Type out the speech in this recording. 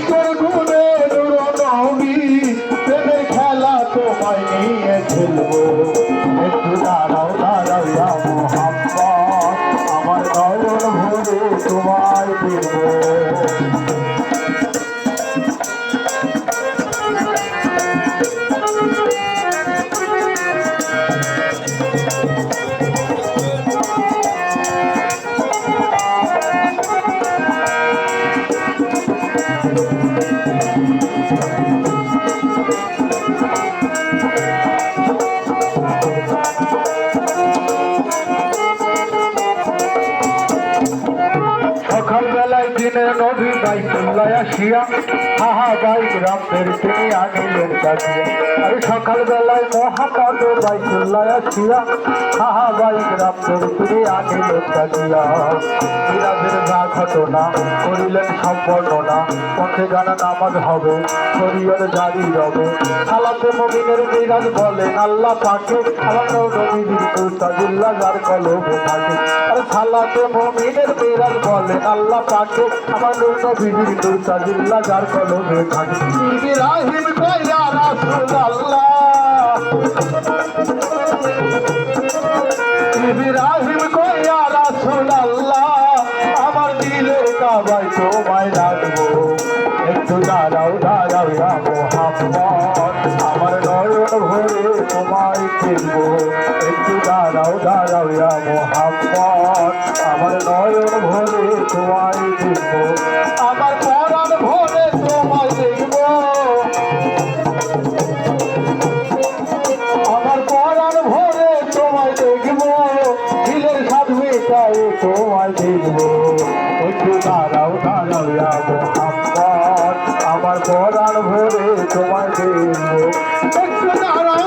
তোর গুণে নূর নবী প্রেমের খেলা তোমায় নিয়ে খেলবো একটু দাঁড়াও দাঁড়াও ইয়া মোহাম্মদ আমার নয়ন ভরে তোমায় দেখবো সকালবেলায় দিনের নবী বাইতুল্লাহ আসিয়া হাহা বাই গ্রামের তিনি আনিলেন কাটিয়া আরে সকালবেলায় মোহাম্মদ বাইতুল্লাহ আসিয়া হাহা বাই গ্রামের তিনি আনিলেন কাটিয়া মিরাজের যা ঘটনা করিলেন সম্পর্ণনা পথে গানা নামাজ হবে শরীয়ত জারি রবে সালাতে মুমিনের মিরাজ বলেন আল্লাহ পাকে আমার নবীর মুস্তাজিল্লাহ যার কলবে থাকে আর সালাতে মুমিনের মিরাজ বলেন আল্লাহ পাকে আমার নবীর মুস্তাজিল্লাহ যার কলবে থাকে ইব্রাহিম কইয়া রাসূলুল্লাহ ইব্রাহিম কইয়া রাসূলুল্লাহ আমার দিলের কাবায় তোমায় রাখবো একটু দাঁড়াও দাঁড়াও ইয়া মোহাম্মদ আমার নয়ন ভরে তোমায় দেখবো একটু দাঁড়াও দাঁড়াও ইয়া মোহাম্মদ আমার নয়ন ভরে তোমায় দেখবো আমার পরাণ ভরে তোমায় দেখবো আমার পরাণ ভরে তোমায় দেখবো দিলের স্বাদ মেটায় তোমায় দেখবো একটু দাঁড়াও দাঁড়াও ইয়া মোহাম্মদ আমার পরাণ ভরে তোমায় দেখবো একটু দাঁড়াও